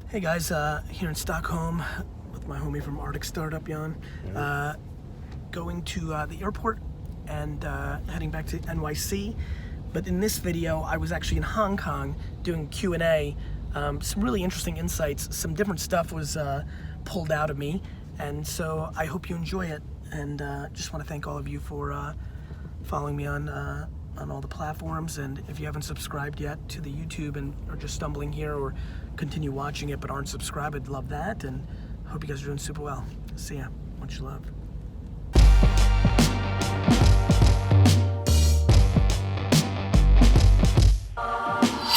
Hey guys, here in Stockholm with my homie from Arctic Startup, Jan. Going to the airport and heading back to NYC. But in this video, I was actually in Hong Kong doing Q&A. Some really interesting insights, some different stuff was pulled out of me. And so I hope you enjoy it. And just want to thank all of you for following me on all the platforms. And if you haven't subscribed yet to the YouTube and are just stumbling here or continue watching it but aren't subscribed, I'd love that. And hope you guys are doing super well. See ya. Much love.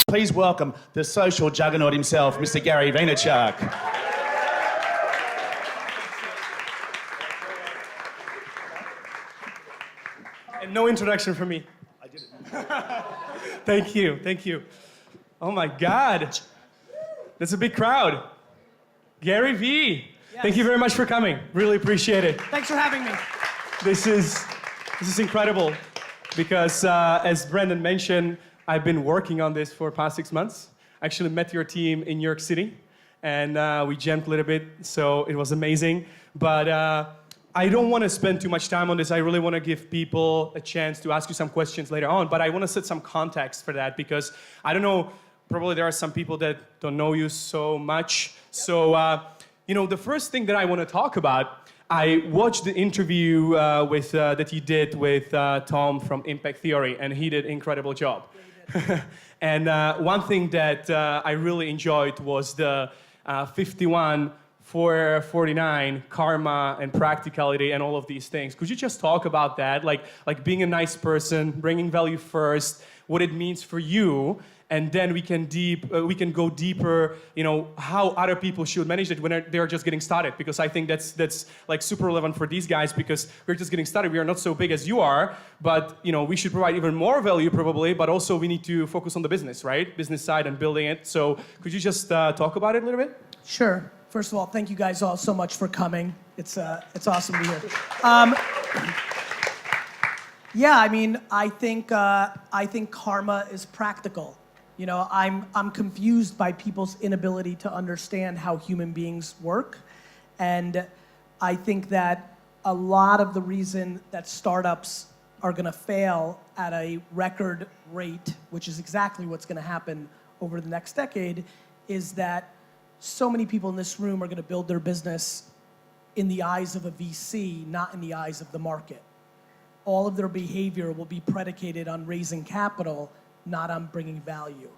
Please welcome the social juggernaut himself, Mr. Gary Vaynerchuk. And no introduction from me. I did it. Thank you, thank you. Oh my God, that's a big crowd. GaryVee, Yes. Thank you very much for coming. Really appreciate it. Thanks for having me. This is incredible because as Brandon mentioned, I've been working on this for the past 6 months. I actually met your team in New York City and we jammed a little bit, so it was amazing. But I don't want to spend too much time on this. I really want to give people a chance to ask you some questions later on, but I want to set some context for that because I don't know, probably there are some people that don't know you so much. So, you know, the first thing that I want to talk about, I watched the interview that you did with Tom from Impact Theory, and he did an incredible job. And one thing that I really enjoyed was the 51-49 karma and practicality and all of these things. Could you just talk about that, like being a nice person, bringing value first, what it means for you, and then we can go deeper, you know, how other people should manage it when they're just getting started, because I think that's like super relevant for these guys because we're just getting started. We are not so big as you are, but you know, we should provide even more value probably, but also we need to focus on the business, right? Business side and building it. So could you just talk about it a little bit? Sure. First of all, thank you guys all so much for coming. It's awesome to be here. Yeah, I mean, I think karma is practical. You know, I'm confused by people's inability to understand how human beings work, and I think that a lot of the reason that startups are going to fail at a record rate, which is exactly what's going to happen over the next decade, is that so many people in this room are going to build their business in the eyes of a VC, not in the eyes of the market. All of their behavior will be predicated on raising capital, not on bringing value.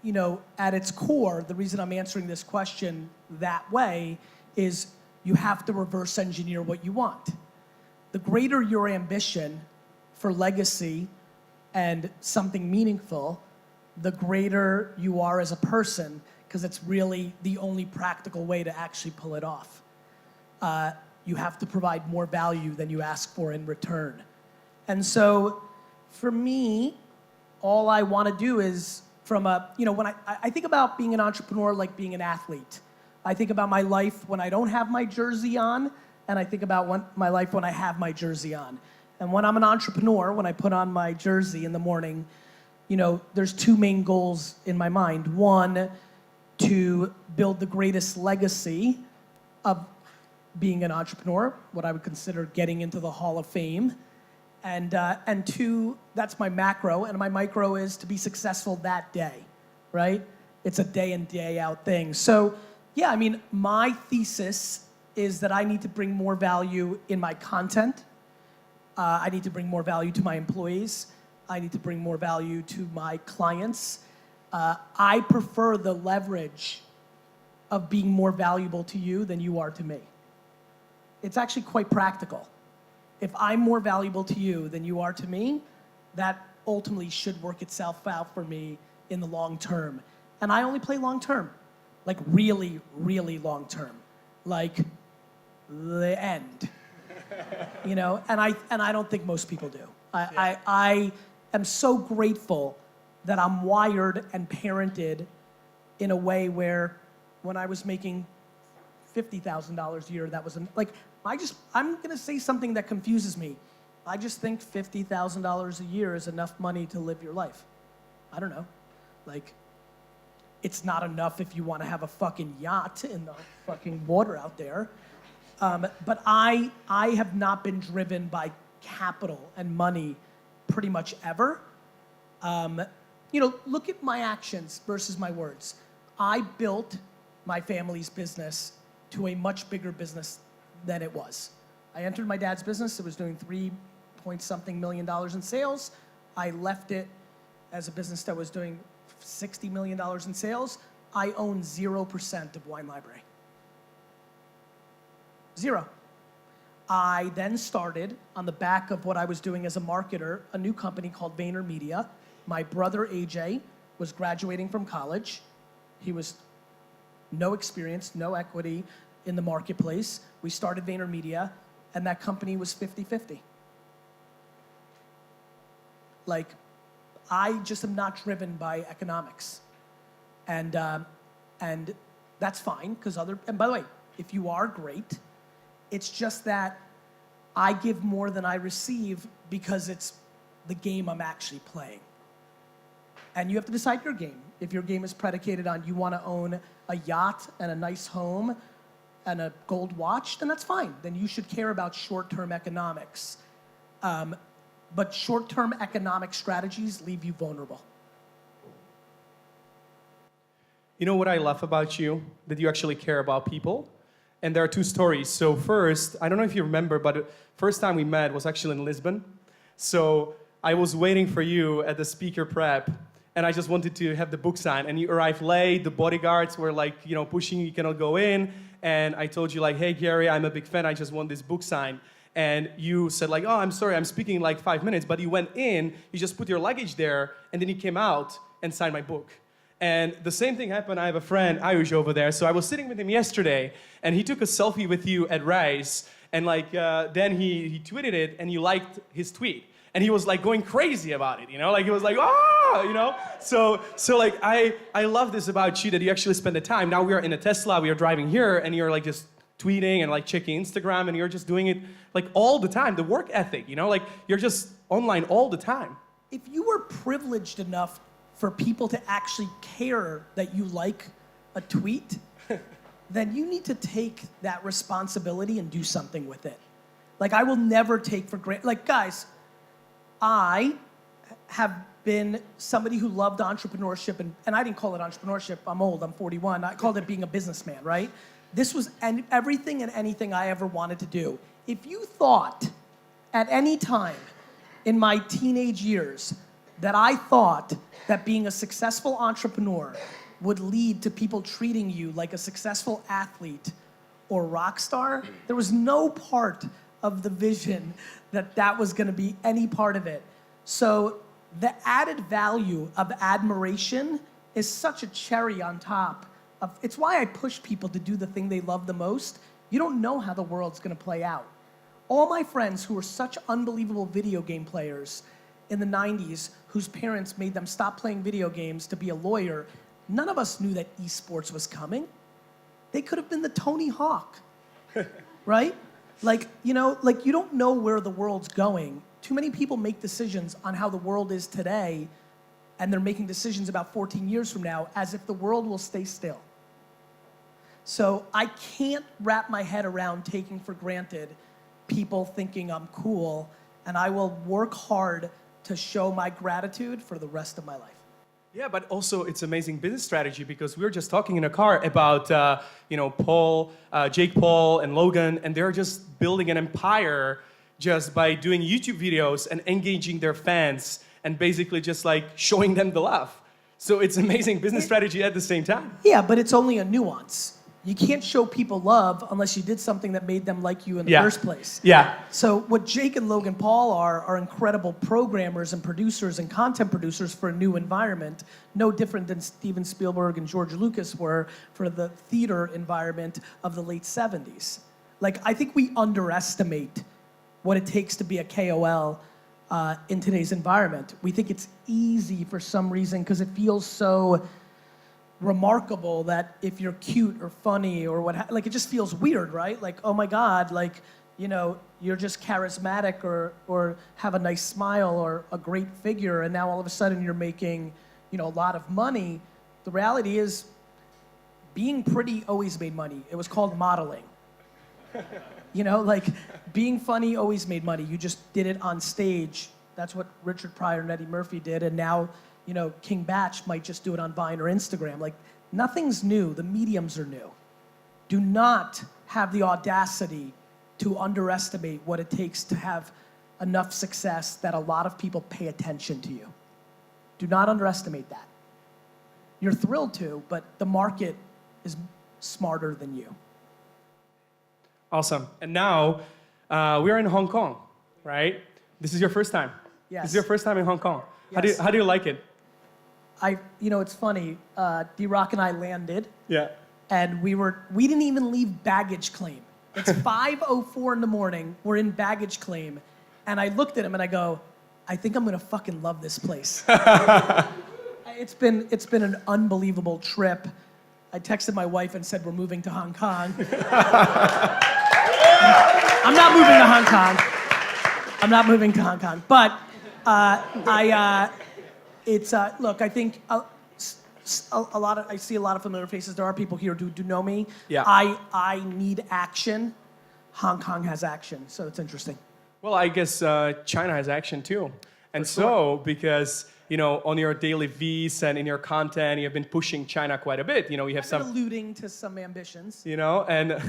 You know, at its core, the reason I'm answering this question that way is you have to reverse engineer what you want. The greater your ambition for legacy and something meaningful, the greater you are as a person, because it's really the only practical way to actually pull it off. You have to provide more value than you ask for in return. And so, for me, all I want to do is when I think about being an entrepreneur like being an athlete. I think about my life when I don't have my jersey on, and I think about my life when I have my jersey on. And when I'm an entrepreneur, when I put on my jersey in the morning, you know, there's two main goals in my mind. One, to build the greatest legacy of being an entrepreneur, what I would consider getting into the Hall of Fame. And two, that's my macro, and my micro is to be successful that day, right? It's a day in, day out thing. So, yeah, I mean, my thesis is that I need to bring more value in my content. I need to bring more value to my employees. I need to bring more value to my clients. I prefer the leverage of being more valuable to you than you are to me. It's actually quite practical. If I'm more valuable to you than you are to me, that ultimately should work itself out for me in the long term. And I only play long term, like really, really long term, like the end. You know, and I don't think most people do. I am so grateful that I'm wired and parented in a way where when I was making $50,000 a year, that was I'm gonna say something that confuses me. I just think $50,000 a year is enough money to live your life. I don't know, like it's not enough if you want to have a fucking yacht in the fucking water out there. But I have not been driven by capital and money pretty much ever. Look at my actions versus my words. I built my family's business to a much bigger business than it was. I entered my dad's business. It was doing $3-point-something million in sales. I left it as a business that was doing $60 million in sales. I own 0% of Wine Library. 0. I then started, on the back of what I was doing as a marketer, a new company called VaynerMedia. My brother AJ was graduating from college. He was no experience, no equity in the marketplace. We started VaynerMedia, and that company was 50-50. Like, I just am not driven by economics. And that's fine, because and by the way, if you are, great. It's just that I give more than I receive because it's the game I'm actually playing. And you have to decide your game. If your game is predicated on you want to own a yacht and a nice home and a gold watch, then that's fine. Then you should care about short-term economics. But short-term economic strategies leave you vulnerable. You know what I love about you? That you actually care about people. And there are two stories. So first, I don't know if you remember, but the first time we met was actually in Lisbon. So I was waiting for you at the speaker prep, and I just wanted to have the book signed. And you arrived late, the bodyguards were like, pushing you cannot go in. And I told you like, hey, Gary, I'm a big fan, I just want this book signed. And you said like, oh, I'm sorry, I'm speaking in like 5 minutes. But you went in, you just put your luggage there, and then you came out and signed my book. And the same thing happened. I have a friend, Ayush, over there. So I was sitting with him yesterday, and he took a selfie with you at Rise. And then he tweeted it, and you liked his tweet. And he was like going crazy about it, Like he was like, So like I love this about you, that you actually spend the time. Now we are in a Tesla, we are driving here, and you're like just tweeting and like checking Instagram, and you're just doing it like all the time. The work ethic, like you're just online all the time. If you were privileged enough for people to actually care that you like a tweet, then you need to take that responsibility and do something with it. Like, I will never take for granted. Like, guys, I have been somebody who loved entrepreneurship, and I didn't call it entrepreneurship. I'm old, I'm 41. I called it being a businessman, right? This was everything and anything I ever wanted to do. If you thought at any time in my teenage years that I thought that being a successful entrepreneur would lead to people treating you like a successful athlete or rock star, there was no part of the vision that was gonna be any part of it. So the added value of admiration is such a cherry on top of, it's why I push people to do the thing they love the most. You don't know how the world's gonna play out. All my friends who were such unbelievable video game players in the 90s, whose parents made them stop playing video games to be a lawyer, none of us knew that esports was coming. They could have been the Tony Hawk, right? Like you don't know where the world's going. Too many people make decisions on how the world is today, and they're making decisions about 14 years from now as if the world will stay still. So I can't wrap my head around taking for granted people thinking I'm cool, and I will work hard to show my gratitude for the rest of my life. Yeah, but also it's amazing business strategy, because we were just talking in a car about Jake Paul and Logan, and they're just building an empire just by doing YouTube videos and engaging their fans and basically just like showing them the love. So it's amazing business strategy at the same time. Yeah, but it's only a nuance. You can't show people love unless you did something that made them like you in the first place. Yeah. So what Jake and Logan Paul are incredible programmers and producers and content producers for a new environment, no different than Steven Spielberg and George Lucas were for the theater environment of the late 70s. Like, I think we underestimate what it takes to be a KOL in today's environment. We think it's easy for some reason because it feels so remarkable that if you're cute or funny or it just feels weird, right? Like, oh my God, you're just charismatic or have a nice smile or a great figure, and now all of a sudden you're making, a lot of money. the reality is being pretty always made money. It was called modeling. You know, like being funny always made money. You just did it on stage. That's what Richard Pryor and Eddie Murphy did. And now, you know, King Batch might just do it on Vine or Instagram. Like nothing's new. The mediums are new. Do not have the audacity to underestimate what it takes to have enough success that a lot of people pay attention to you. Do not underestimate that. You're thrilled to, but the market is smarter than you. Awesome. And now we're in Hong Kong, right? This is your first time. Yes. This is your first time in Hong Kong. Yes. How do you like it? You know, it's funny. D-Rock and I landed, Yeah. and we didn't even leave baggage claim. It's 5:04 in the morning. We're in baggage claim, and I looked at him and I go, I think I'm gonna fucking love this place. It's been an unbelievable trip. I texted my wife and said we're moving to Hong Kong. I'm not moving to Hong Kong. I'm not moving to Hong Kong. But look, I think I see a lot of familiar faces. There are people here who do know me. Yeah. I need action. Hong Kong has action, so it's interesting. Well, I guess China has action too. And so, because, you know, on your DailyVees and in your content, you have been pushing China quite a bit. You know, you have I've been alluding to some ambitions. You know, and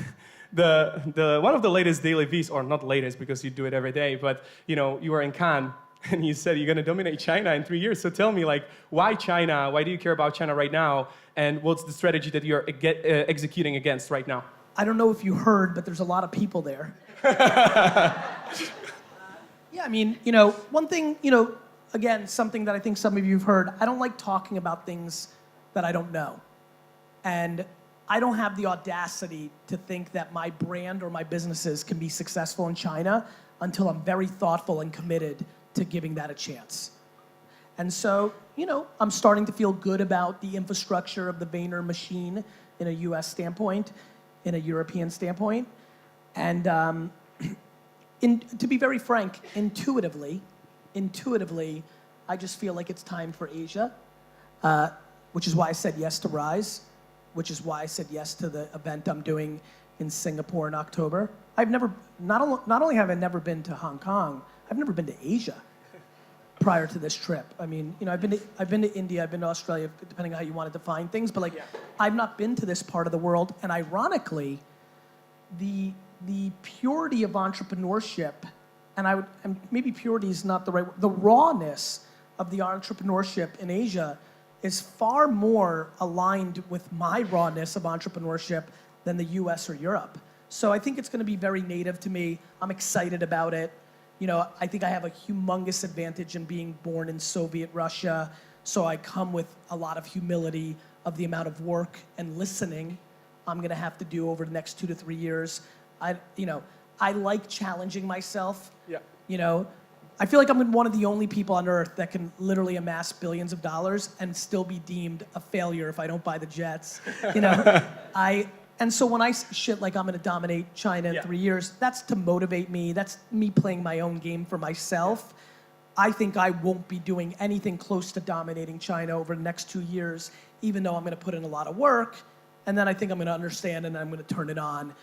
the one of the latest DailyVees, or not latest because you do it every day, but, you know, you were in Cannes and you said you're going to dominate China in 3 years. So tell me, like, why China? Why do you care about China right now? And what's the strategy that you're executing against right now? I don't know if you heard, but there's a lot of people there. Yeah, I mean, you know, one thing, you know, again, something that I think some of you have heard, I don't like talking about things that I don't know. And I don't have the audacity to think that my brand or my businesses can be successful in China until I'm very thoughtful and committed to giving that a chance. And so, you know, I'm starting to feel good about the infrastructure of the Vayner machine in a US standpoint, in a European standpoint. And to be very frank, intuitively, I just feel like it's time for Asia, which is why I said yes to Rise, which is why I said yes to the event I'm doing in Singapore in October. Not only have I never been to Hong Kong, I've never been to Asia prior to this trip. I mean, you know, I've been to India, I've been to Australia, depending on how you want to define things, but like, I've not been to this part of the world, and ironically, the purity of entrepreneurship, and maybe purity is not the right word, the rawness of the entrepreneurship in Asia is far more aligned with my rawness of entrepreneurship than the US or Europe. So I think it's gonna be very native to me. I'm excited about it. You know, I think I have a humongous advantage in being born in Soviet Russia, so I come with a lot of humility of the amount of work and listening I'm gonna have to do over the next 2 to 3 years. I like challenging myself. Yeah. You know, I feel like I'm one of the only people on earth that can literally amass billions of dollars and still be deemed a failure if I don't buy the jets. You know, and so when I say shit like I'm gonna dominate China in 3 years, that's to motivate me. That's me playing my own game for myself. I think I won't be doing anything close to dominating China over the next 2 years, even though I'm gonna put in a lot of work. And then I think I'm gonna understand and I'm gonna turn it on.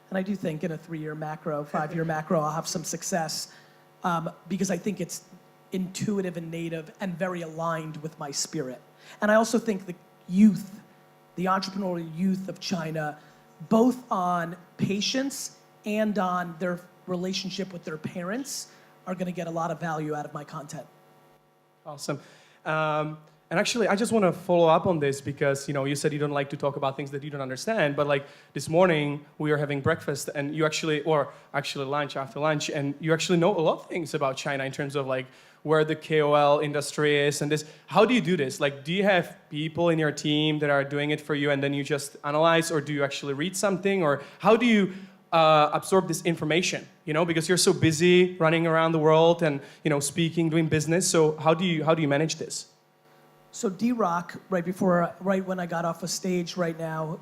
And I do think in a 3-year macro, 5-year macro, I'll have some success because I think it's intuitive and native and very aligned with my spirit. And I also think the youth, the entrepreneurial youth of China, both on patience and on their relationship with their parents, are gonna get a lot of value out of my content. Awesome. And actually, I just want to follow up on this because, you know, you said you don't like to talk about things that you don't understand, but like this morning we were having breakfast and you actually lunch, after lunch, and you actually know a lot of things about China in terms of like where the KOL industry is and this. How do you do this? Like, do you have people in your team that are doing it for you and then you just analyze, or do you actually read something, or how do you absorb this information? You know, because you're so busy running around the world and, you know, speaking, doing business. So how do you manage this? So D-Rock, right when I got off of stage right now,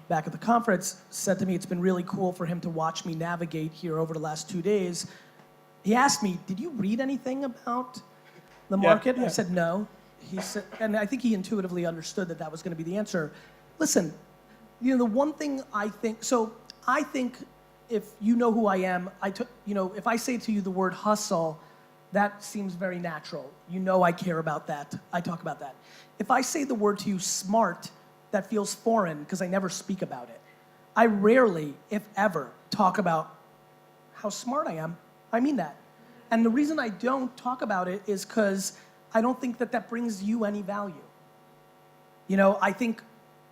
back at the conference, said to me it's been really cool for him to watch me navigate here over the last 2 days. He asked me, did you read anything about the market? Yeah. I said no. he said, and I think he intuitively understood that that was going to be the answer. Listen, the one thing I think if you know who I am, if I say to you the word hustle, that seems very natural. I care about that. I talk about that. If I say the word to you smart, that feels foreign because I never speak about it. I rarely, if ever, talk about how smart I am. I mean that. And the reason I don't talk about it is because I don't think that brings you any value. I think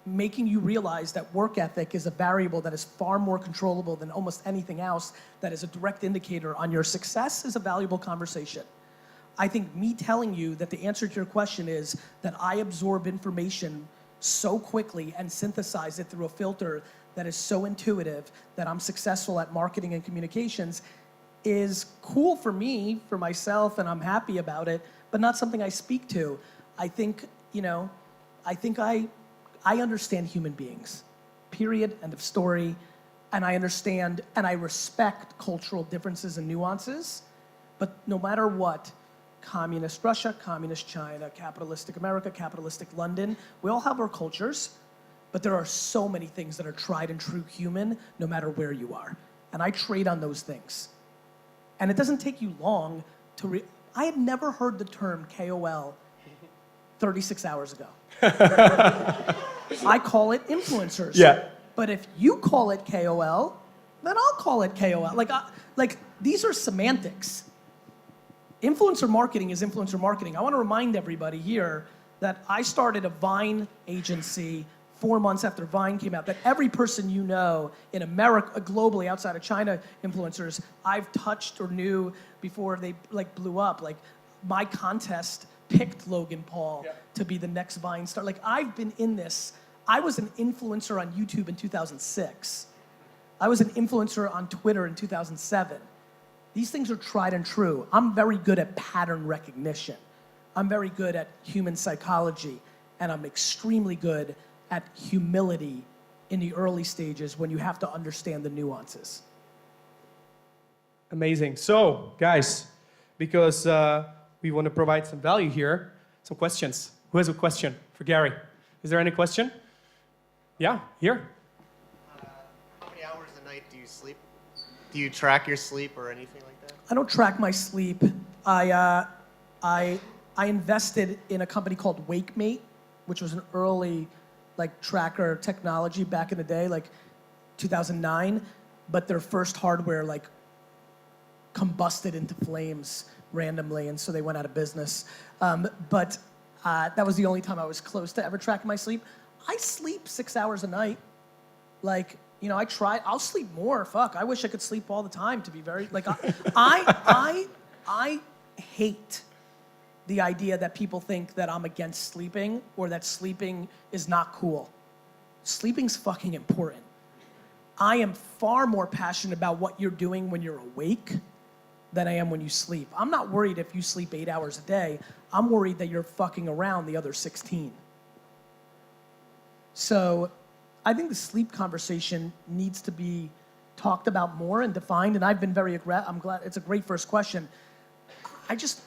making you realize that work ethic is a variable that is far more controllable than almost anything else that is a direct indicator on your success is a valuable conversation. I think me telling you that the answer to your question is that I absorb information so quickly and synthesize it through a filter that is so intuitive that I'm successful at marketing and communications is cool for me, for myself, and I'm happy about it, but not something I speak to. I think I understand human beings, period, end of story, and I understand and I respect cultural differences and nuances, but no matter what, communist Russia, communist China, capitalistic America, capitalistic London, we all have our cultures, but there are so many things that are tried and true human no matter where you are, and I trade on those things. And it doesn't take you long to I had never heard the term KOL 36 hours ago. I call it influencers. Yeah. But if you call it KOL, then I'll call it KOL. Like these are semantics. Influencer marketing is influencer marketing. I want to remind everybody here that I started a Vine agency 4 months after Vine came out, that every person you know in America, globally, outside of China, influencers, I've touched or knew before they blew up. Like my contest picked Logan Paul to be the next Vine star. Like I've been in this. I was an influencer on YouTube in 2006. I was an influencer on Twitter in 2007. These things are tried and true. I'm very good at pattern recognition. I'm very good at human psychology, and I'm extremely good at humility in the early stages when you have to understand the nuances. Amazing. So, guys, because we want to provide some value here, some questions. Who has a question for Gary? Is there any question? Yeah, here. How many hours a night do you sleep? Do you track your sleep or anything like that? I don't track my sleep. I invested in a company called WakeMate, which was an early tracker technology back in the day, 2009, but their first hardware combusted into flames randomly, and so they went out of business. But that was the only time I was close to ever tracking my sleep. I sleep 6 hours a night. I try. I'll sleep more. Fuck, I wish I could sleep all the time. To be very I hate the idea that people think that I'm against sleeping or that sleeping is not cool. Sleeping's fucking important. I am far more passionate about what you're doing when you're awake than I am when you sleep. I'm not worried if you sleep 8 hours a day. I'm worried that you're fucking around the other 16. So I think the sleep conversation needs to be talked about more and defined, and I've been very aggressive. I'm glad, it's a great first question.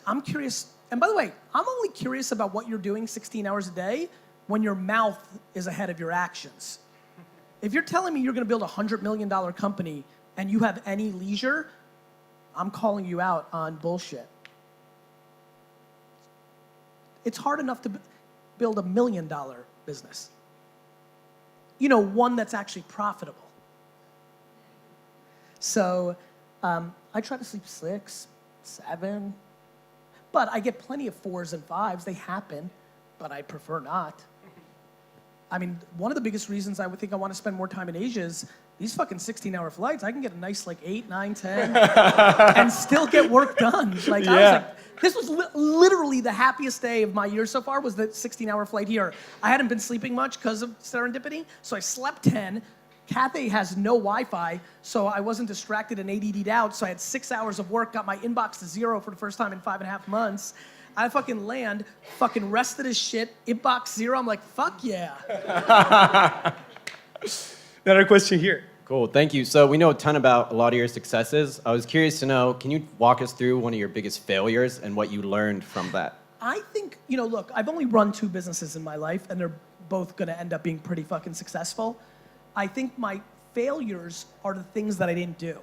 I'm curious, and by the way, I'm only curious about what you're doing 16 hours a day when your mouth is ahead of your actions. If you're telling me you're gonna build a $100 million company and you have any leisure, I'm calling you out on bullshit. It's hard enough to build $1 million business. One that's actually profitable. So I try to sleep 6, 7, but I get plenty of 4s and 5s. They happen, but I prefer not. I mean, one of the biggest reasons I would think I want to spend more time in Asia is these fucking 16-hour flights. I can get a nice 8, 9, 10, and still get work done. I was this was literally the happiest day of my year so far was the 16-hour flight here. I hadn't been sleeping much because of serendipity, so I slept 10. Cathay has no Wi-Fi, so I wasn't distracted and ADD'd out, so I had 6 hours of work, got my inbox to 0 for the first time in 5.5 months. I fucking land, fucking rested as shit, inbox 0. I'm like, fuck yeah. Another question here. Cool, thank you. So we know a ton about a lot of your successes. I was curious to know, can you walk us through one of your biggest failures and what you learned from that? I think, look, I've only run 2 businesses in my life, and they're both going to end up being pretty fucking successful. I think my failures are the things that I didn't do.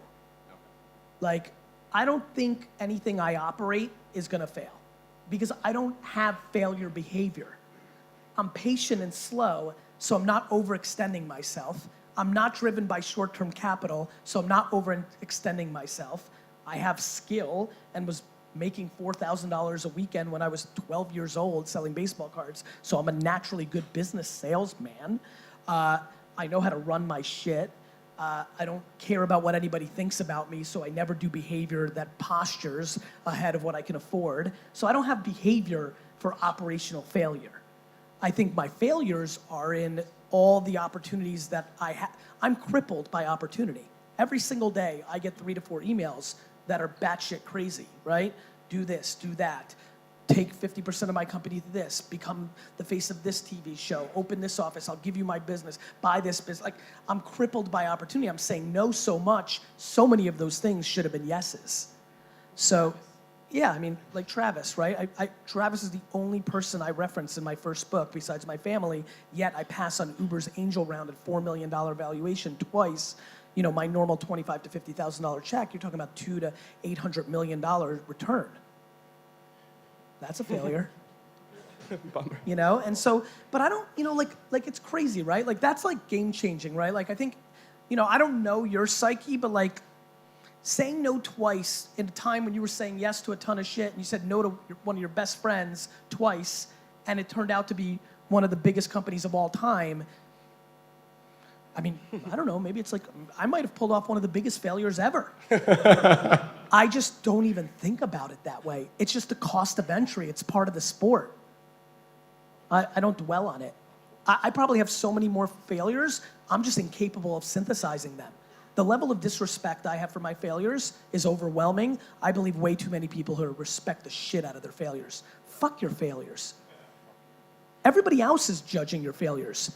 Like, I don't think anything I operate is going to fail because I don't have failure behavior. I'm patient and slow, so I'm not overextending myself. I'm not driven by short-term capital, so I'm not overextending myself. I have skill and was making $4,000 a weekend when I was 12 years old selling baseball cards, so I'm a naturally good business salesman. I know how to run my shit. I don't care about what anybody thinks about me, so I never do behavior that postures ahead of what I can afford. So I don't have behavior for operational failure. I think my failures are in all the opportunities that I have. I'm crippled by opportunity. Every single day, I get 3 to 4 emails that are batshit crazy, right? Do this, do that. Take 50% of my company to this, become the face of this TV show, open this office, I'll give you my business, buy this business. Like, I'm crippled by opportunity. I'm saying no so much. So many of those things should have been yeses. So, yeah, I mean, like Travis, right? Travis is the only person I reference in my first book besides my family, yet I pass on Uber's angel round at $4 million valuation twice. My normal $25,000 to $50,000 check, you're talking about $200 to $800 million return. That's a failure. Bummer. And so, but I don't, like it's crazy, right? Like, that's like game changing, right? Like, I think, I don't know your psyche, but like saying no twice in a time when you were saying yes to a ton of shit and you said no to one of your best friends twice, and it turned out to be one of the biggest companies of all time. I mean, I don't know, maybe it's like, I might have pulled off one of the biggest failures ever. I just don't even think about it that way. It's just the cost of entry. It's part of the sport. I don't dwell on it. I probably have so many more failures, I'm just incapable of synthesizing them. The level of disrespect I have for my failures is overwhelming. I believe way too many people who respect the shit out of their failures. Fuck your failures. Everybody else is judging your failures.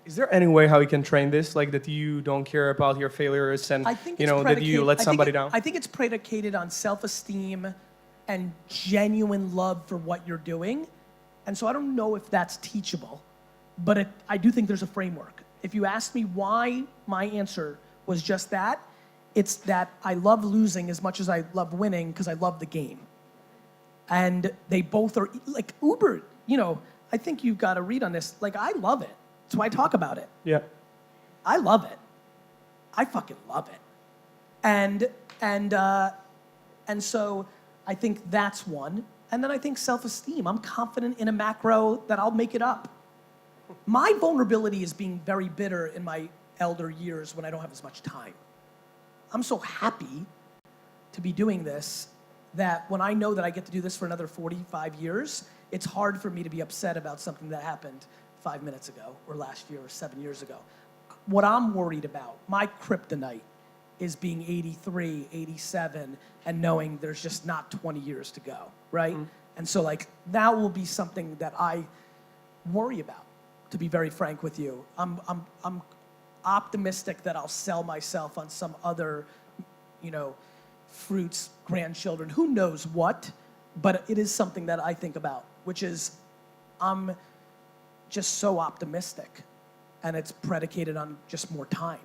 Is there any way how you can train this, like that you don't care about your failures and I think that you let somebody down? I think it's predicated on self-esteem and genuine love for what you're doing. And so I don't know if that's teachable, but I do think there's a framework. If you ask me why my answer was just that, it's that I love losing as much as I love winning because I love the game. And they both are, like Uber, I think you've got to read on this. Like, I love it. That's why I talk about it. Yeah. I love it. I fucking love it. And so I think that's one. And then I think self-esteem. I'm confident in a macro that I'll make it up. My vulnerability is being very bitter in my elder years when I don't have as much time. I'm so happy to be doing this that when I know that I get to do this for another 45 years, it's hard for me to be upset about something that happened 5 minutes ago or last year or 7 years ago. What I'm worried about, my kryptonite, is being 83, 87, and knowing there's just not 20 years to go, right? Mm-hmm. And so like that will be something that I worry about, to be very frank with you. I'm optimistic that I'll sell myself on some other, fruits, grandchildren, who knows what, but it is something that I think about, which is I'm just so optimistic, and it's predicated on just more time,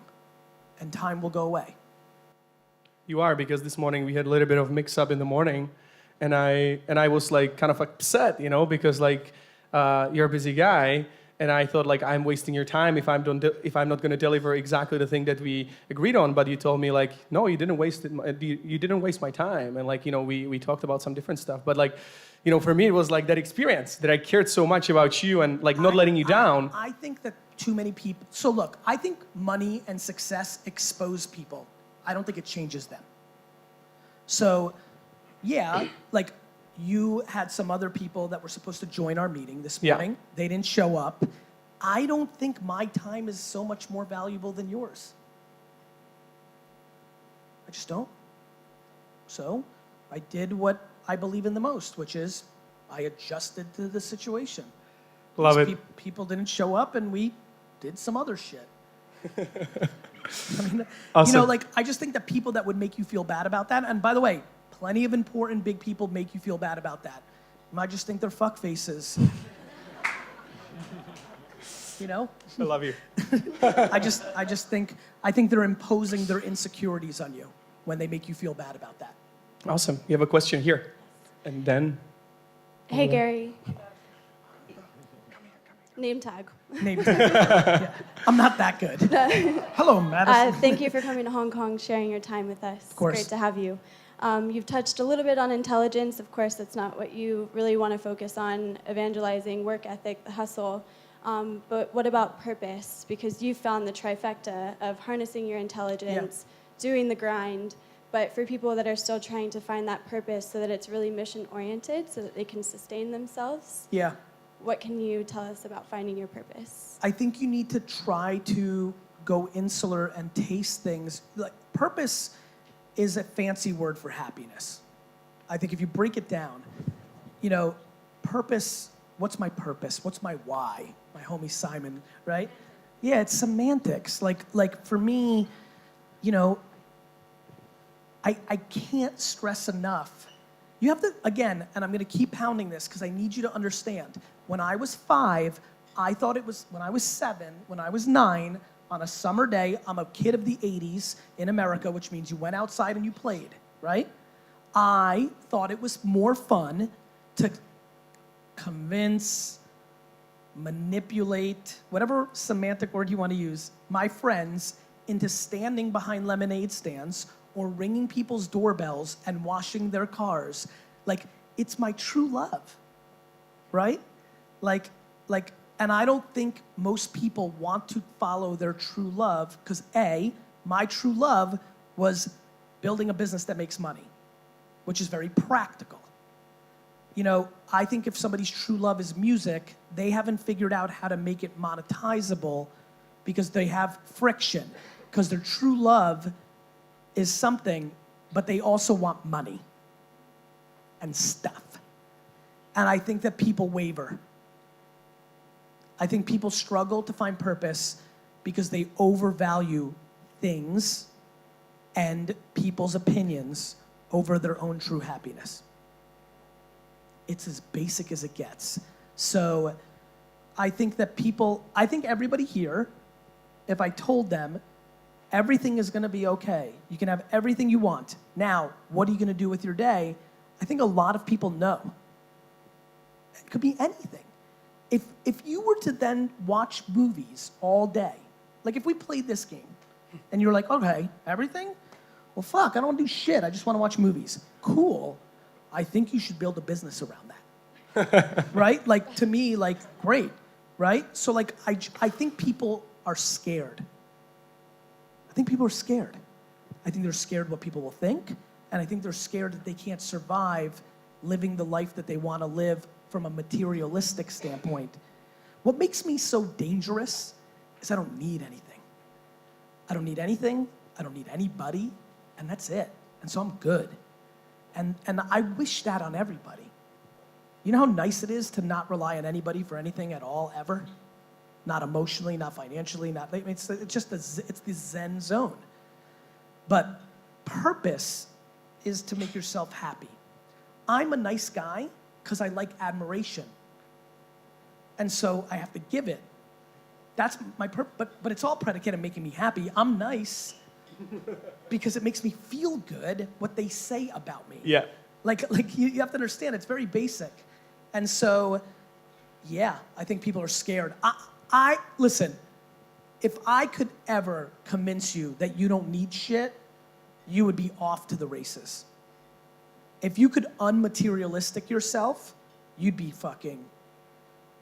and time will go away. You are, because this morning we had a little bit of mix-up in the morning, and I was like kind of upset, because like you're a busy guy, and I thought like I'm wasting your time if I'm not going to deliver exactly the thing that we agreed on. But you told me like, no, you didn't waste it. You didn't waste my time, and like we talked about some different stuff. But like, for me it was like that experience that I cared so much about you and like not letting you down. I think that too many people. So look, I think money and success expose people. I don't think it changes them. So, yeah, like. You had some other people that were supposed to join our meeting this morning. Yeah. They didn't show up. I don't think my time is so much more valuable than yours. I just don't. So I did what I believe in the most, which is I adjusted to the situation. Love it. People didn't show up, and we did some other shit. I mean, awesome. I just think that people that would make you feel bad about that, and by the way, plenty of important big people make you feel bad about that. You might just think they're fuck faces. You know? I love you. I think they're imposing their insecurities on you when they make you feel bad about that. Awesome. You have a question here. And then... Hey, Gary. Name tag. Maybe. Yeah. I'm not that good. Hello, Madison. Thank you for coming to Hong Kong, sharing your time with us. Of course. It's great to have you. You've touched a little bit on intelligence. Of course, that's not what you really want to focus on, evangelizing, work ethic, the hustle. But what about purpose? Because you found the trifecta of harnessing your intelligence, doing the grind, but for people that are still trying to find that purpose so that it's really mission-oriented, so that they can sustain themselves, Yeah. what can you tell us about finding your purpose? I think you need to try to go insular and taste things. Like, purpose is a fancy word for happiness. I think if you break it down, you know, purpose, what's my purpose? What's my why? My homie Simon, right? Yeah, it's semantics. Like for me, you know, I can't stress enough. You have to, again, and I'm gonna keep pounding this because I need you to understand. When I was 5, I thought it was, when I was 7, when I was 9, on a summer day, I'm a kid of the 80s in America, which means you went outside and you played, right? I thought it was more fun to convince, manipulate, whatever semantic word you want to use, my friends into standing behind lemonade stands or ringing people's doorbells and washing their cars. Like, it's my true love, right? Like, and I don't think most people want to follow their true love because A, my true love was building a business that makes money, which is very practical. You know, I think if somebody's true love is music, they haven't figured out how to make it monetizable because they have friction, because their true love is something, but they also want money and stuff. And I think that people waver. I think people struggle to find purpose because they overvalue things and people's opinions over their own true happiness. It's as basic as it gets. So I think that I think everybody here, if I told them, everything is gonna be okay, you can have everything you want. Now, what are you gonna do with your day? I think a lot of people know. It could be anything. If you were to then watch movies all day, like if we played this game, and you're like, okay, everything? Well, fuck, I don't wanna do shit, I just wanna watch movies. Cool, I think you should build a business around that. Right? Like, to me, like, great, right? So like, I think people are scared. I think people are scared. I think they're scared what people will think, and I think they're scared that they can't survive living the life that they wanna live from a materialistic standpoint. What makes me so dangerous is I don't need anything. I don't need anything, I don't need anybody, and that's it. And so I'm good. And I wish that on everybody. You know how nice it is to not rely on anybody for anything at all, ever? Not emotionally, not financially, it's just it's the Zen zone. But purpose is to make yourself happy. I'm a nice guy because I like admiration. And so I have to give it. That's my purpose, but it's all predicated on making me happy. I'm nice because it makes me feel good what they say about me. Yeah. Like you have to understand, it's very basic. And so, yeah, I think people are scared. Listen, if I could ever convince you that you don't need shit, you would be off to the races. If you could unmaterialistic yourself, you'd be fucking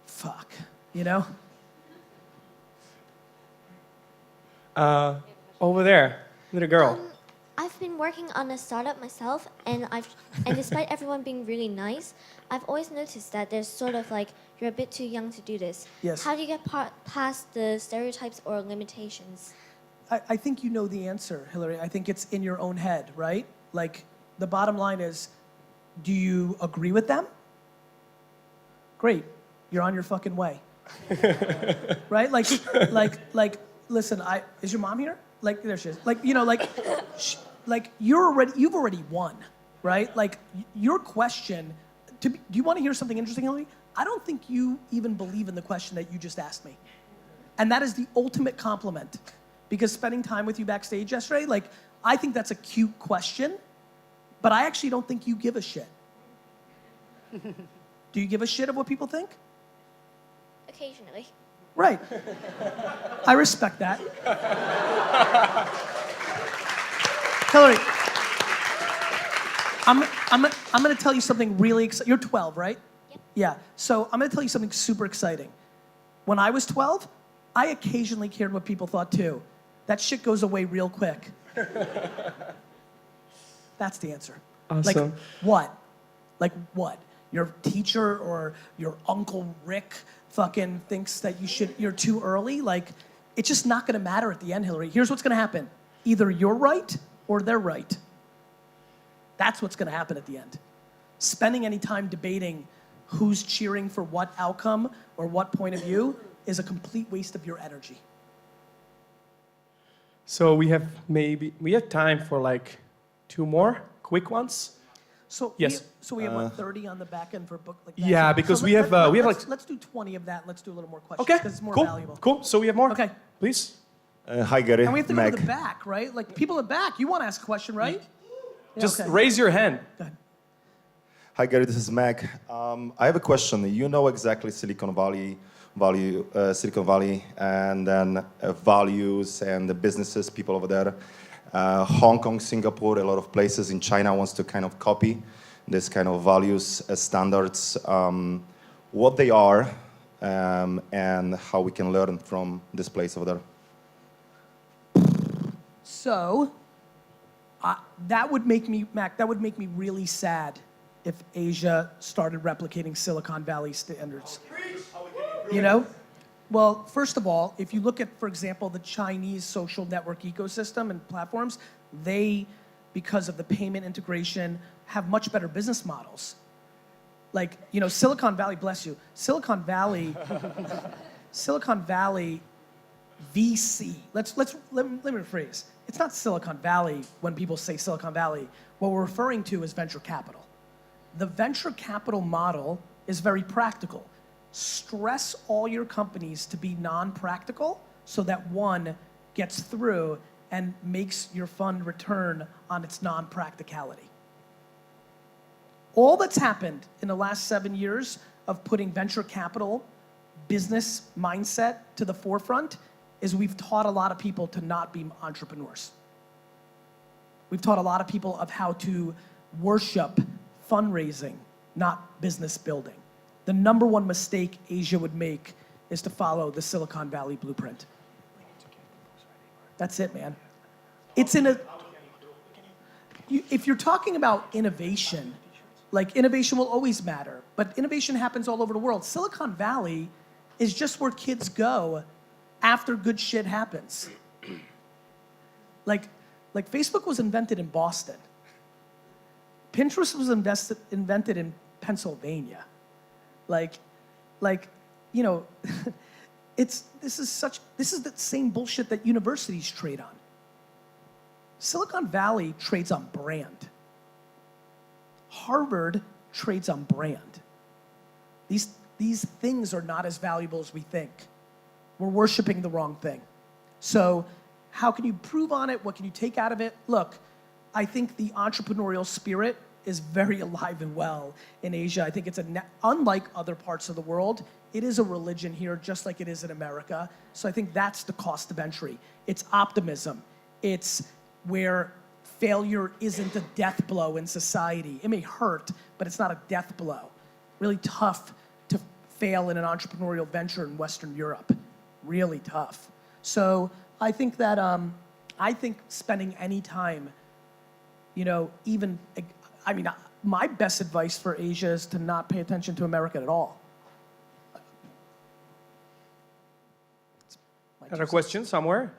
fuck, you know? Over there, little girl. I've been working on a startup myself, and despite everyone being really nice, I've always noticed that there's sort of like, you're a bit too young to do this. Yes. How do you get past the stereotypes or limitations? I think you know the answer, Hillary. I think it's in your own head, right? Like, the bottom line is, do you agree with them? Great, you're on your fucking way. Right? Like, listen, is your mom here? Like, there she is. Like, you know, you've already won. right? Like your question, do you want to hear something interesting, Hillary? I don't think you even believe in the question that you just asked me. And that is the ultimate compliment. Because spending time with you backstage yesterday, like, I think that's a cute question, but I actually don't think you give a shit. Do you give a shit of what people think? Occasionally. Right. I respect that. Hillary, I'm gonna tell you something really exciting. You're 12, right? Yep. Yeah, so I'm gonna tell you something super exciting. When I was 12, I occasionally cared what people thought too. That shit goes away real quick. That's the answer. Awesome. Like what? Like what? Your teacher or your Uncle Rick fucking thinks that you're too early? Like, it's just not gonna matter at the end, Hillary. Here's what's gonna happen. Either you're right or they're right. That's what's gonna happen at the end. Spending any time debating who's cheering for what outcome or what point of view is a complete waste of your energy. So we have time for like 2 more quick ones. So Yes. we have what, 30 on the back end for a book like that? Yeah, So- because so we have like. let's do 20 of that. And let's do a little more questions Okay. because it's more Cool. valuable. Cool. So we have more. Okay. Please. Hi, Gary. And we have to go Mac. to the back, right? Like people at the back, you want to ask a question, right? Yeah, Just okay. raise your hand. Go ahead. Hi, Gary. This is Mac. I have a question. You know exactly Silicon Valley, and then values and the businesses, people over there. Hong Kong, Singapore, a lot of places in China wants to kind of copy this kind of values standards. What they are and how we can learn from this place over there. So that would make me, Mac, that would make me really sad if Asia started replicating Silicon Valley standards. You know? Well, first of all, if you look at, for example, the Chinese social network ecosystem and platforms, they, because of the payment integration, have much better business models. Like, you know, Silicon Valley, bless you, Silicon Valley VC. Let me rephrase. It's not Silicon Valley when people say Silicon Valley. What we're referring to is venture capital. The venture capital model is very practical. Stress all your companies to be non-practical so that one gets through and makes your fund return on its non-practicality. All that's happened in the last 7 years of putting venture capital business mindset to the forefront is we've taught a lot of people to not be entrepreneurs. We've taught a lot of people of how to worship fundraising, not business building. The number one mistake Asia would make is to follow the Silicon Valley blueprint. That's it, man. It's in a, if you're talking about innovation, like innovation will always matter, but innovation happens all over the world. Silicon Valley is just where kids go after good shit happens. Like Facebook was invented in Boston. Pinterest was invented in Pennsylvania. Like, you know, this is the same bullshit that universities trade on. Silicon Valley trades on brand. Harvard trades on brand. These things are not as valuable as we think. We're worshiping the wrong thing. So how can you improve on it? What can you take out of it? Look, I think the entrepreneurial spirit is very alive and well in Asia. I think it's unlike other parts of the world, it is a religion here just like it is in America. So I think that's the cost of entry. It's optimism. It's where failure isn't a death blow in society. It may hurt, but it's not a death blow. Really tough to fail in an entrepreneurial venture in Western Europe. Really tough. So I think that, I think spending any time, you know, even, I mean, my best advice for Asia is to not pay attention to America at all. Another question somewhere?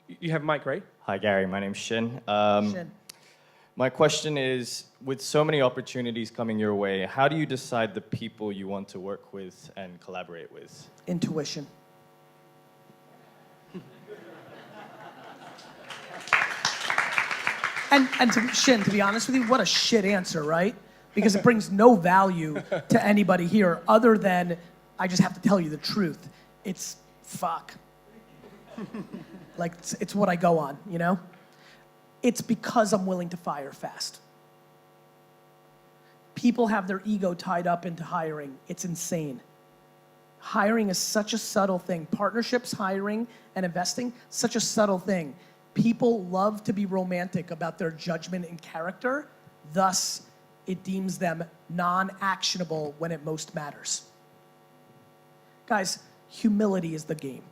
You have mic, right? Hi, Gary. My name's Shin. Shin. My question is, with so many opportunities coming your way, how do you decide the people you want to work with and collaborate with? Intuition. And to be honest with you, what a shit answer, right? Because it brings no value to anybody here other than I just have to tell you the truth. It's fuck. Like, it's what I go on, you know? It's because I'm willing to fire fast. People have their ego tied up into hiring. It's insane. Hiring is such a subtle thing. Partnerships, hiring, and investing, such a subtle thing. People love to be romantic about their judgment and character. Thus, it deems them non-actionable when it most matters. Guys, humility is the game.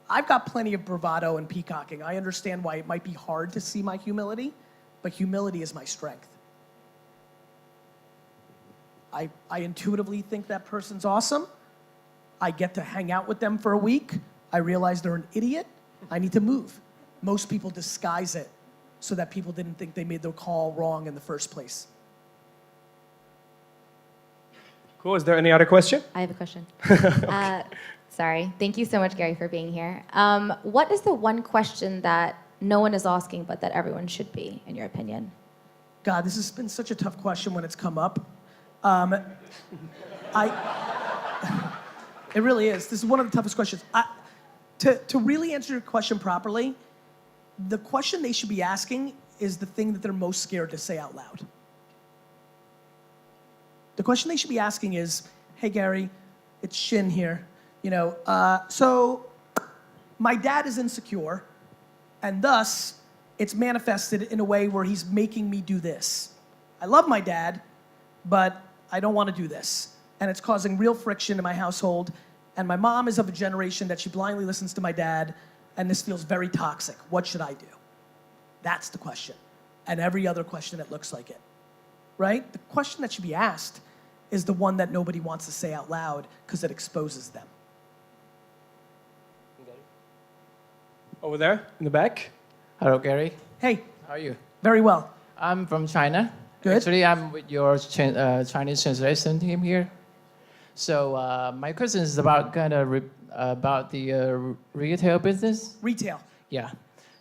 I've got plenty of bravado and peacocking. I understand why it might be hard to see my humility, but humility is my strength. I intuitively think that person's awesome. I get to hang out with them for a week. I realize they're an idiot. I need to move. Most people disguise it so that people didn't think they made their call wrong in the first place. Cool. Is there any other question? I have a question. Sorry. Thank you so much, Gary, for being here. What is the one question that no one is asking but that everyone should be, in your opinion? God, this has been such a tough question when it's come up. It really is. This is one of the toughest questions. To really answer your question properly, the question they should be asking is the thing that they're most scared to say out loud. The question they should be asking is, hey, Gary, it's Shin here. You know, so my dad is insecure, and thus it's manifested in a way where he's making me do this. I love my dad, but I don't want to do this. And it's causing real friction in my household. And my mom is of a generation that she blindly listens to my dad, and this feels very toxic. What should I do? That's the question. And every other question that looks like it, right? The question that should be asked is the one that nobody wants to say out loud because it exposes them. Over there, in the back. Hello, Gary. Hey, How are you? very well. I'm from China. Good. Actually, I'm with your Chinese translation team here. So my question is about about the retail business. Retail. Yeah.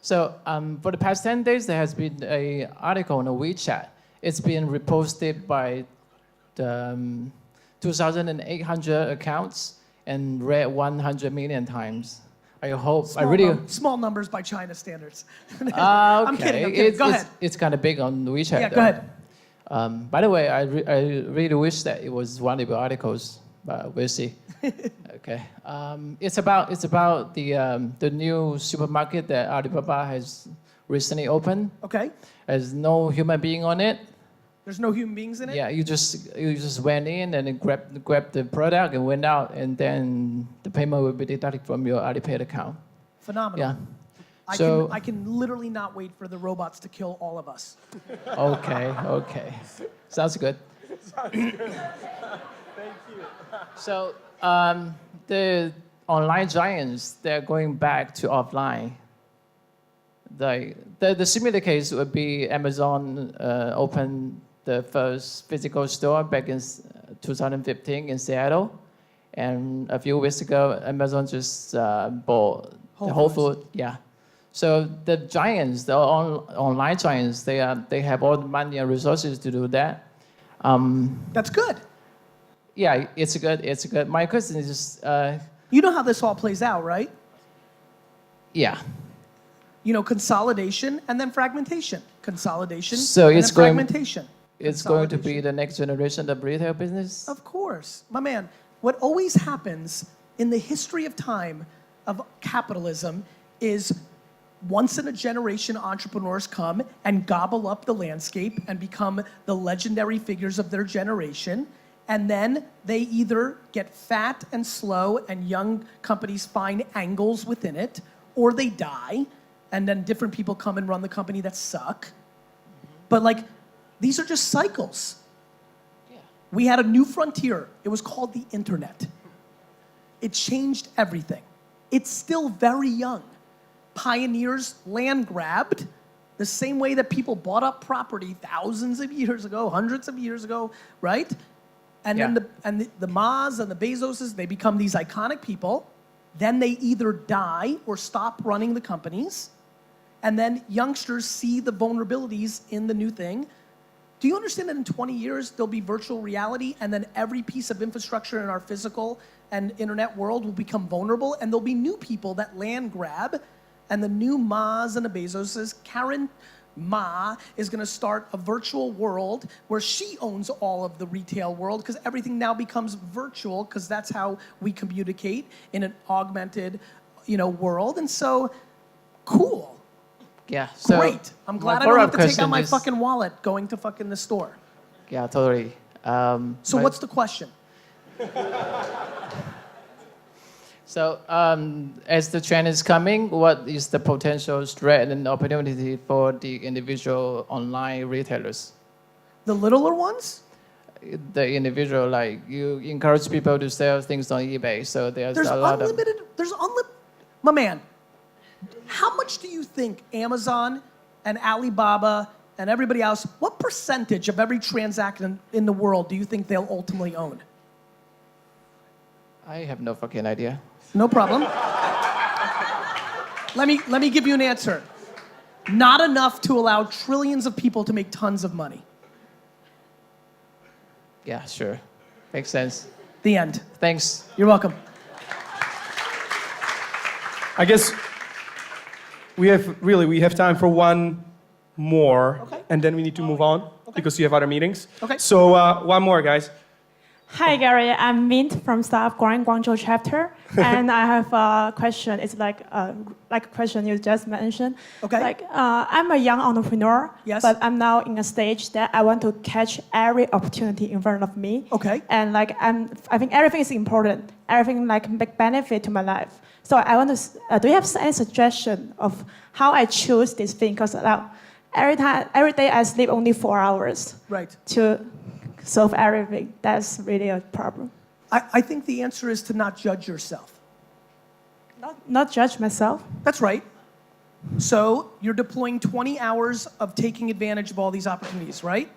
So for the past 10 days, there has been an article on WeChat. It's been reposted by the 2,800 accounts and read 100 million times. I hope. Small numbers by China standards. Okay. I'm kidding. Go ahead. It's kind of big on WeChat. Yeah, go though. ahead. By the way, I really wish that it was one of your articles, but we'll see. Okay. It's about the new supermarket that Alibaba has recently opened. Okay. There's no human being on it. There's no human beings in it? Yeah, you just went in and then grabbed the product and went out, and then the payment will be deducted from your Alipay account. Phenomenal. Yeah. I can literally not wait for the robots to kill all of us. Okay. Sounds good. Thank you. So the online giants, they're going back to offline. The similar case would be Amazon opened the first physical store back in 2015 in Seattle. And a few weeks ago, Amazon just bought the Whole Foods. Yeah. So the giants, the online giants, they have all the money and resources to do that. That's good. Yeah, it's good. My question is just... you know how this all plays out, right? Yeah. You know, consolidation and then fragmentation. Consolidation so and it's then going, fragmentation. It's going to be the next generation of retail business? Of course. My man, what always happens in the history of time of capitalism is once in a generation entrepreneurs come and gobble up the landscape and become the legendary figures of their generation. And then they either get fat and slow and young companies find angles within it, or they die. And then different people come and run the company that suck. But like, these are just cycles. Yeah. We had a new frontier. It was called the internet. It changed everything. It's still very young. Pioneers land grabbed the same way that people bought up property thousands of years ago, hundreds of years ago, right? And then the Ma's and the Bezoses, they become these iconic people. Then they either die or stop running the companies. And then youngsters see the vulnerabilities in the new thing. Do you understand that in 20 years, there'll be virtual reality, and then every piece of infrastructure in our physical and internet world will become vulnerable, and there'll be new people that land grab, and the new Ma's and the Bezoses, Karen Ma is gonna start a virtual world where she owns all of the retail world, because everything now becomes virtual, because that's how we communicate in an augmented, world. And so, cool. Yeah. So Great. I'm glad I don't have to take out my fucking wallet going to fucking the store. Yeah, totally. So what's the question? So as the trend is coming, what is the potential threat and opportunity for the individual online retailers? The littler ones? The individual, like you encourage people to sell things on eBay, so there's a lot of... My man, how much do you think Amazon and Alibaba and everybody else, what percentage of every transaction in the world do you think they'll ultimately own? I have no fucking idea. No problem. Let me give you an answer. Not enough to allow trillions of people to make tons of money. Yeah, sure. Makes sense. The end. Thanks. You're welcome. I guess we have time for one more, and then we need to move on because you have other meetings. Okay. So one more, guys. Hi, Gary. I'm Mint from Staff Guangzhou chapter, and I have a question. It's like a question you just mentioned. Okay. I'm a young entrepreneur, Yes. but I'm now in a stage that I want to catch every opportunity in front of me. Okay. And I think everything is important. Everything make benefit to my life. So I want to. Do you have any suggestion of how I choose this thing? Because every day I sleep only 4 hours. Right. To solve everything. That's really a problem. I think the answer is to not judge yourself. Not judge myself? That's right. So you're deploying 20 hours of taking advantage of all these opportunities, right?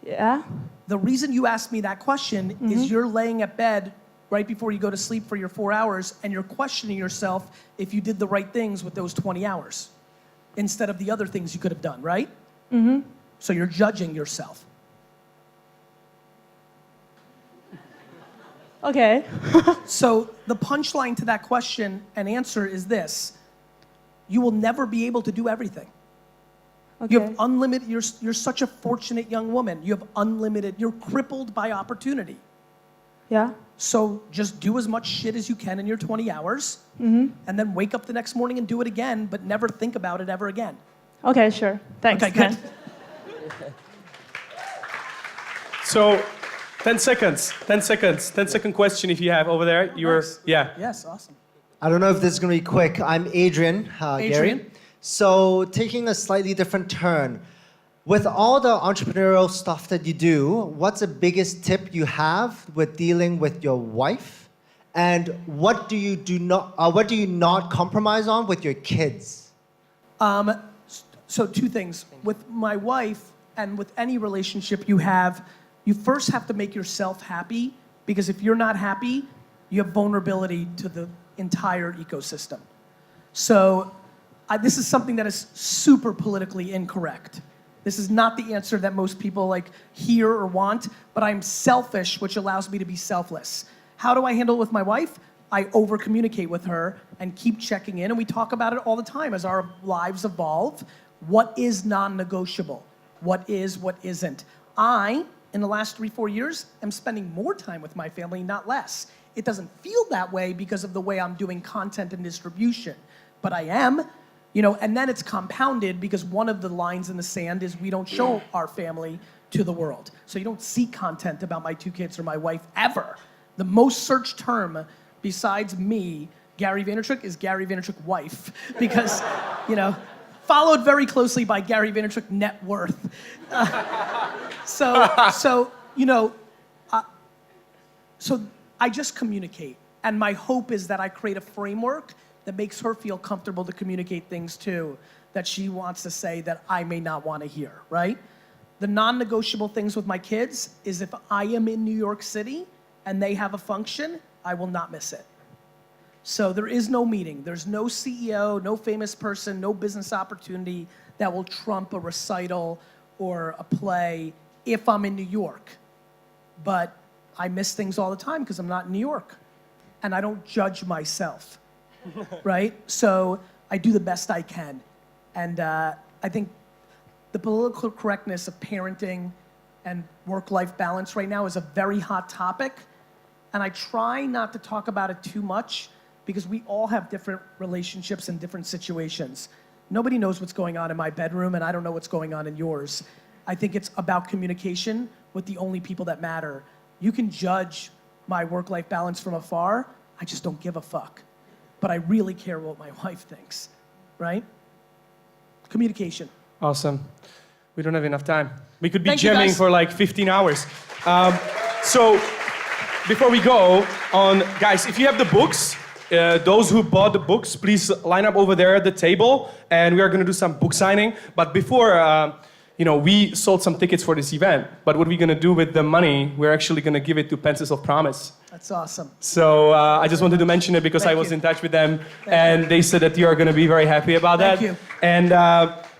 Yeah. The reason you asked me that question is you're laying at bed right before you go to sleep for your 4 hours, and you're questioning yourself if you did the right things with those 20 hours instead of the other things you could have done, right? Mm-hmm. So you're judging yourself. Okay. So the punchline to that question and answer is this: you will never be able to do everything. Okay. You have unlimited, you're such a fortunate young woman. You have unlimited, you're crippled by opportunity. Yeah. So just do as much shit as you can in your 20 hours, and then wake up the next morning and do it again, but never think about it ever again. Okay, sure. Thanks. Okay, good. So 10 seconds. 10 second question if you have over there. Yes, awesome. I don't know if this is going to be quick. I'm Adrian, Adrian. Gary. So taking a slightly different turn, with all the entrepreneurial stuff that you do, what's the biggest tip you have with dealing with your wife? And what do you not compromise on with your kids? So two things. With my wife and with any relationship you have, you first have to make yourself happy, because if you're not happy, you have vulnerability to the entire ecosystem. So this is something that is super politically incorrect. This is not the answer that most people hear or want, but I'm selfish, which allows me to be selfless. How do I handle it with my wife? I over-communicate with her and keep checking in, and we talk about it all the time as our lives evolve. What is non-negotiable? What is, what isn't? In the last 3-4 years, am spending more time with my family, not less. It doesn't feel that way because of the way I'm doing content and distribution, but I am. And then it's compounded because one of the lines in the sand is we don't show our family to the world. So you don't see content about my 2 kids or my wife ever. The most searched term besides me, Gary Vaynerchuk, is Gary Vaynerchuk wife, because, followed very closely by Gary Vaynerchuk net worth. So I just communicate. And my hope is that I create a framework that makes her feel comfortable to communicate things too, that she wants to say that I may not want to hear, right? The non-negotiable things with my kids is if I am in New York City and they have a function, I will not miss it. So there is no meeting. There's no CEO, no famous person, no business opportunity that will trump a recital or a play if I'm in New York. But I miss things all the time because I'm not in New York. And I don't judge myself, right? So I do the best I can. And I think the political correctness of parenting and work-life balance right now is a very hot topic. And I try not to talk about it too much because we all have different relationships and different situations. Nobody knows what's going on in my bedroom, and I don't know what's going on in yours. I think it's about communication with the only people that matter. You can judge my work-life balance from afar. I just don't give a fuck. But I really care what my wife thinks, right? Communication. Awesome. We don't have enough time. We could be Thank you, jamming guys. for like 15 hours. So before we go on, guys, if you have the books, those who bought the books, please line up over there at the table, and we are going to do some book signing. But before, we sold some tickets for this event. But what we're going to do with the money, we're actually going to give it to Pencils of Promise. That's awesome. So I just wanted to mention it because Thank I was you. in touch with them, and they said that you are going to be very happy about that. Thank you. And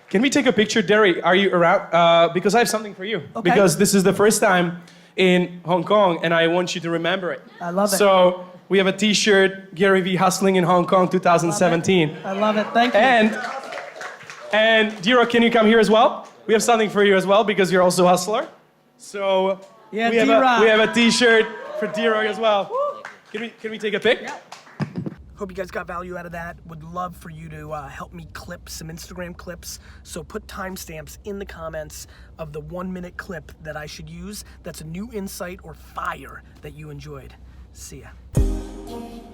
can we take a picture, Derry? Are you around? Because I have something for you. Okay. Because this is the first time in Hong Kong, and I want you to remember it. I love it. So we have a T-shirt, GaryVee Hustling in Hong Kong 2017. I love it. Thank you. And Diro, can you come here as well? We have something for you as well because you're also a hustler. So Yeah, we D-Rock. have a T-shirt for Diro as well. Can we take a pic? Yeah. Hope you guys got value out of that. Would love for you to help me clip some Instagram clips. So put timestamps in the comments of the 1-minute clip that I should use. That's a new insight or fire that you enjoyed. See ya.